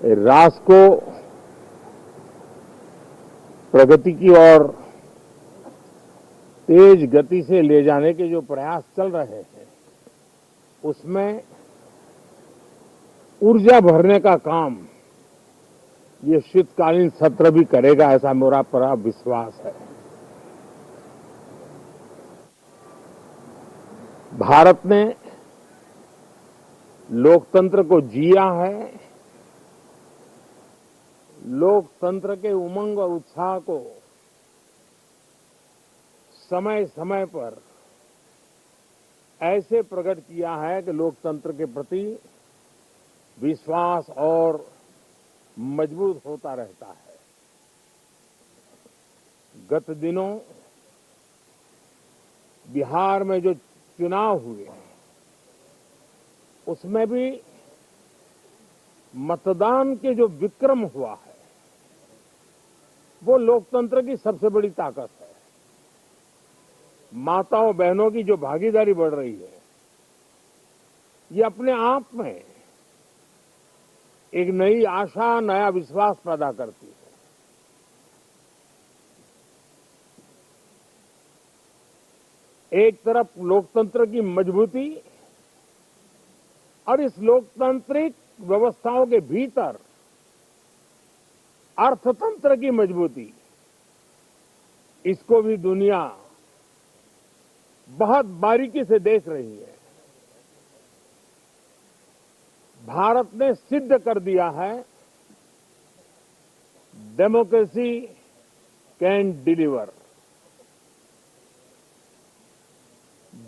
राष्ट्र को प्रगति की ओर तेज गति से ले जाने के जो प्रयास चल रहे हैं, उसमें ऊर्जा भरने का काम ये शीतकालीन सत्र भी करेगा, ऐसा मेरा पूरा विश्वास है। भारत ने लोकतंत्र को जिया है, लोकतंत्र के उमंग और उत्साह को समय समय पर ऐसे प्रकट किया है कि लोकतंत्र के प्रति विश्वास और मजबूत होता रहता है। गत दिनों बिहार में जो चुनाव हुए, उसमें भी मतदान के जो विक्रम हुआ है, वो लोकतंत्र की सबसे बड़ी ताकत है। माताओं बहनों की जो भागीदारी बढ़ रही है, ये अपने आप में एक नई आशा, नया विश्वास पैदा करती है। एक तरफ लोकतंत्र की मजबूती और इस लोकतांत्रिक व्यवस्थाओं के भीतर अर्थतंत्र की मजबूती, इसको भी दुनिया बहुत बारीकी से देख रही है। भारत ने सिद्ध कर दिया है, डेमोक्रेसी कैन डिलीवर।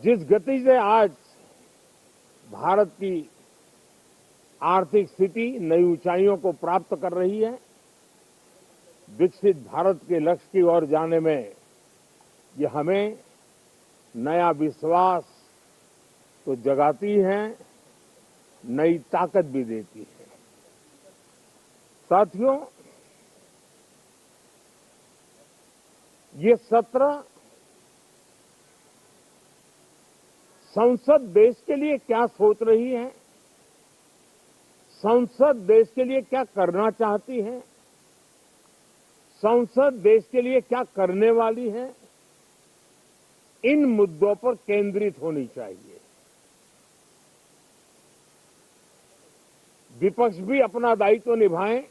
जिस गति से आज भारत की आर्थिक स्थिति नई ऊंचाइयों को प्राप्त कर रही है, विकसित भारत के लक्ष्य की ओर जाने में ये हमें नया विश्वास तो जगाती है, नई ताकत भी देती है। साथियों, ये सत्र संसद देश के लिए क्या सोच रही है, संसद देश के लिए क्या करना चाहती है, संसद देश के लिए क्या करने वाली है, इन मुद्दों पर केंद्रित होनी चाहिए। विपक्ष भी अपना दायित्व निभाएं,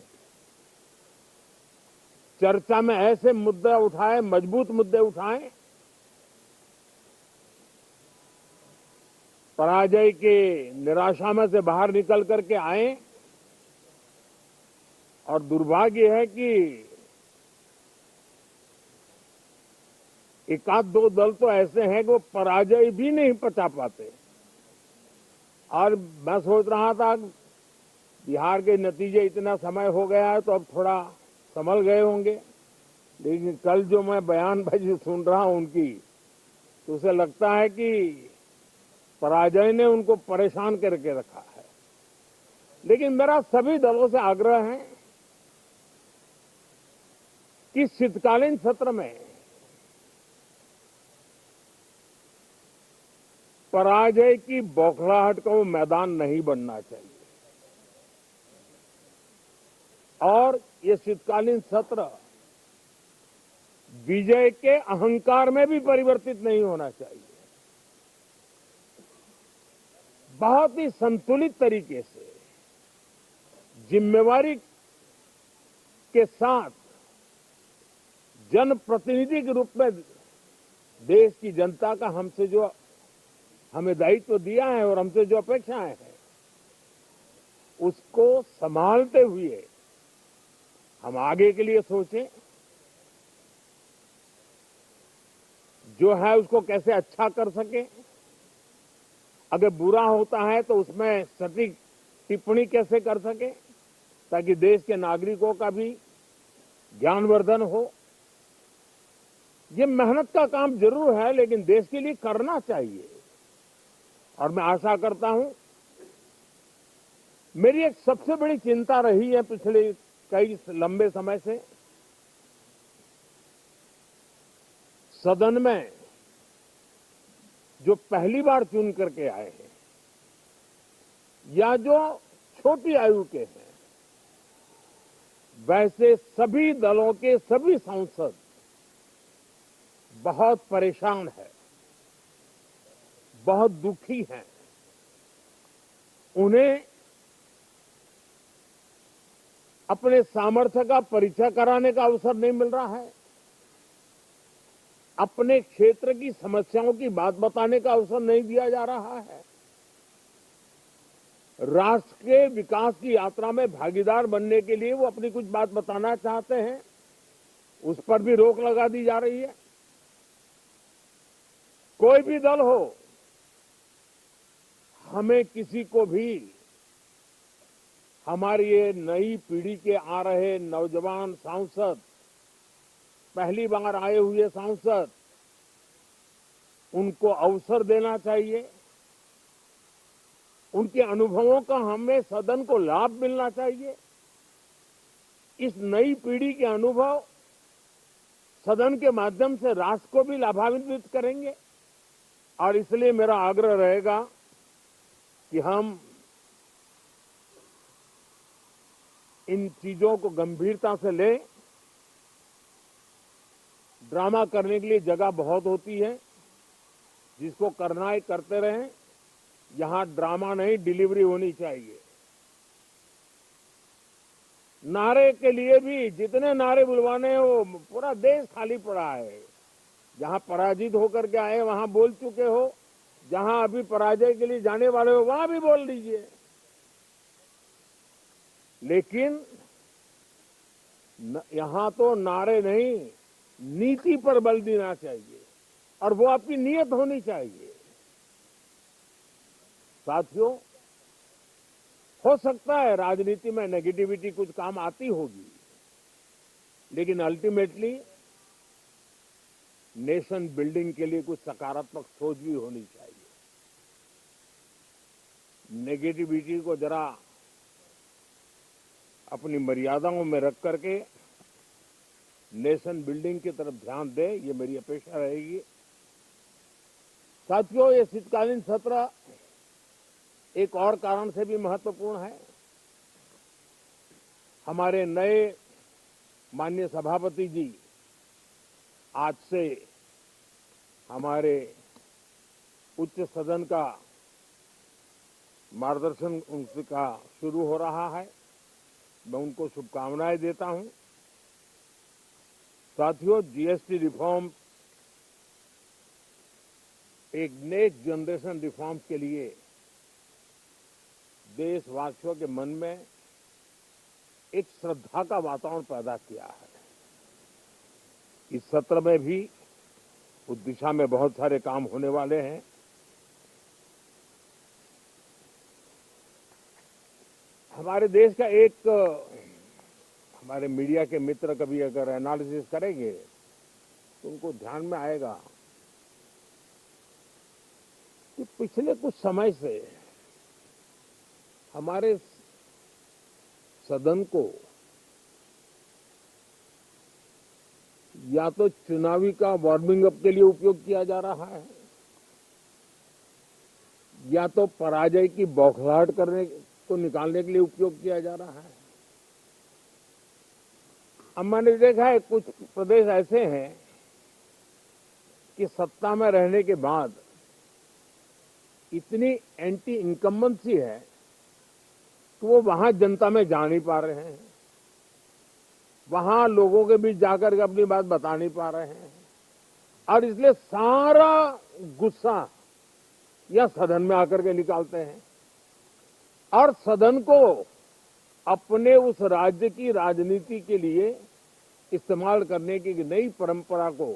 चर्चा में ऐसे मुद्दे उठाएं, मजबूत मुद्दे उठाएं, पराजय के निराशा में से बाहर निकल करके आए। और दुर्भाग्य है कि एक आध दो दल तो ऐसे हैं कि वो पराजय भी नहीं पचा पाते। और मैं सोच रहा था बिहार के नतीजे इतना समय हो गया है तो अब थोड़ा संभल गए होंगे, लेकिन कल जो मैं बयानबाजी सुन रहा हूं उनकी, तो उसे लगता है कि पराजय ने उनको परेशान करके रखा है। लेकिन मेरा सभी दलों से आग्रह है कि शीतकालीन सत्र में पराजय की बौखलाहट का वो मैदान नहीं बनना चाहिए। और ये शीतकालीन सत्र विजय के अहंकार में भी परिवर्तित नहीं होना चाहिए। बहुत ही संतुलित तरीके से, जिम्मेवारी के साथ, जनप्रतिनिधि के रूप में देश की जनता का हमसे जो हमें दायित्व दिया है और हमसे जो अपेक्षाएं हैं, उसको संभालते हुए हम आगे के लिए सोचें, जो है उसको कैसे अच्छा कर सके। अगर बुरा होता है तो उसमें सटीक टिप्पणी कैसे कर सके, ताकि देश के नागरिकों का भी ज्ञानवर्धन हो। ये मेहनत का काम जरूर है, लेकिन देश के लिए करना चाहिए। और मैं आशा करता हूं, मेरी एक सबसे बड़ी चिंता रही है पिछले कई लंबे समय से, सदन में जो पहली बार चुन करके आए हैं या जो छोटी आयु के हैं, वैसे सभी दलों के सभी सांसद बहुत परेशान हैं, बहुत दुखी हैं। उन्हें अपने सामर्थ्य का परिचय कराने का अवसर नहीं मिल रहा है, अपने क्षेत्र की समस्याओं की बात बताने का अवसर नहीं दिया जा रहा है। राष्ट्र के विकास की यात्रा में भागीदार बनने के लिए वो अपनी कुछ बात बताना चाहते हैं, उस पर भी रोक लगा दी जा रही है। कोई भी दल हो, हमें किसी को भी हमारी ये नई पीढ़ी के आ रहे नौजवान सांसद, पहली बार आए हुए सांसद, उनको अवसर देना चाहिए। उनके अनुभवों का हमें सदन को लाभ मिलना चाहिए। इस नई पीढ़ी के अनुभव सदन के माध्यम से राष्ट्र को भी लाभान्वित करेंगे और इसलिए मेरा आग्रह रहेगा कि हम इन चीजों को गंभीरता से लें। ड्रामा करने के लिए जगह बहुत होती है, जिसको करना है करते रहें। यहां ड्रामा नहीं, डिलीवरी होनी चाहिए। नारे के लिए भी जितने नारे बुलवाने हैं, वो पूरा देश खाली पड़ा है। जहां पराजित होकर के आए वहां बोल चुके हो, जहां अभी पराजय के लिए जाने वाले हो वहां भी बोल दीजिए, लेकिन यहां तो नारे नहीं, नीति पर बल देना चाहिए और वो आपकी नीयत होनी चाहिए। साथियों, हो सकता है राजनीति में नेगेटिविटी कुछ काम आती होगी, लेकिन अल्टीमेटली नेशन बिल्डिंग के लिए कुछ सकारात्मक सोच भी होनी चाहिए। नेगेटिविटी को जरा अपनी मर्यादाओं में रख करके नेशन बिल्डिंग की तरफ ध्यान दे, ये मेरी अपेक्षा रहेगी। साथियों, ये शीतकालीन सत्र एक और कारण से भी महत्वपूर्ण है। हमारे नए माननीय सभापति जी आज से हमारे उच्च सदन का मार्गदर्शन उनका शुरू हो रहा है। मैं उनको शुभकामनाएं देता हूं। साथियों, जीएसटी रिफॉर्म एक नेक्स्ट जनरेशन रिफॉर्म्स के लिए देशवासियों के मन में एक श्रद्धा का वातावरण पैदा किया है। इस सत्र में भी उस दिशा में बहुत सारे काम होने वाले हैं। हमारे देश का एक हमारे मीडिया के मित्र कभी अगर एनालिसिस करेंगे तो उनको ध्यान में आएगा कि पिछले कुछ समय से हमारे सदन को या तो चुनावी का वार्मिंग अप के लिए उपयोग किया जा रहा है, या तो पराजय की बौखलाहट करने को निकालने के लिए उपयोग किया जा रहा है। अब मैंने देखा है कुछ प्रदेश ऐसे हैं कि सत्ता में रहने के बाद इतनी एंटी इनकम्बेंसी है कि वो वहां जनता में जा नहीं पा रहे हैं, वहां लोगों के बीच जाकर के अपनी बात बता नहीं पा रहे हैं, और इसलिए सारा गुस्सा या सदन में आकर के निकालते हैं और सदन को अपने उस राज्य की राजनीति के लिए इस्तेमाल करने की नई परंपरा को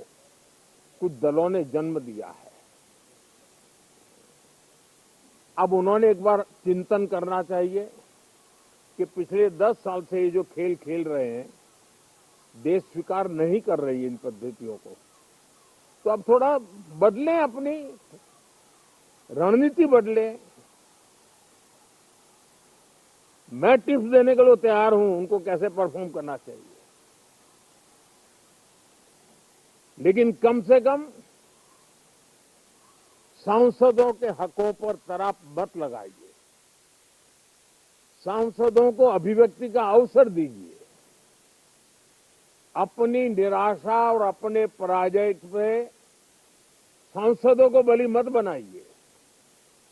कुछ दलों ने जन्म दिया है। अब उन्होंने एक बार चिंतन करना चाहिए कि पिछले 10 साल से ये जो खेल खेल रहे हैं, देश स्वीकार नहीं कर रही है इन पद्धतियों को, तो अब थोड़ा बदलें, अपनी रणनीति बदलें। मैं टिप्स देने के लिए तैयार हूं उनको कैसे परफॉर्म करना चाहिए, लेकिन कम से कम सांसदों के हकों पर तराप मत लगाइए। सांसदों को अभिव्यक्ति का अवसर दीजिए। अपनी निराशा और अपने पराजय पे सांसदों को बलि मत बनाइए।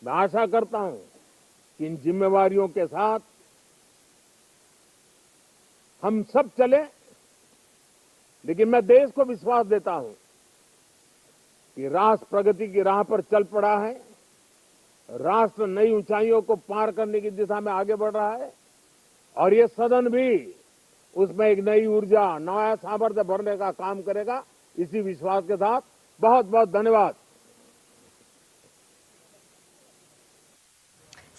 मैं आशा करता हूं कि इन जिम्मेवारियों के साथ हम सब चले, लेकिन मैं देश को विश्वास देता हूं कि राष्ट्र प्रगति की राह पर चल पड़ा है। राष्ट्र नई ऊंचाइयों को पार करने की दिशा में आगे बढ़ रहा है और ये सदन भी उसमें एक नई ऊर्जा, नया सामर्थ्य भरने का काम करेगा। इसी विश्वास के साथ बहुत बहुत धन्यवाद।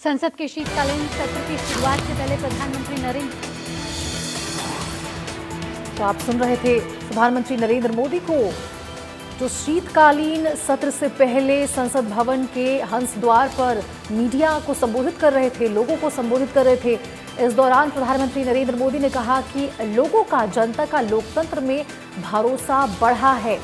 संसद के शीतकालीन सत्र की शुरुआत से पहले प्रधानमंत्री नरेंद्र तो आप सुन रहे थे प्रधानमंत्री नरेंद्र मोदी को जो शीतकालीन सत्र से पहले संसद भवन के हंस द्वार पर मीडिया को संबोधित कर रहे थे, लोगों को संबोधित कर रहे थे। इस दौरान प्रधानमंत्री नरेंद्र मोदी ने कहा कि लोगों का जनता का लोकतंत्र में भरोसा बढ़ा है।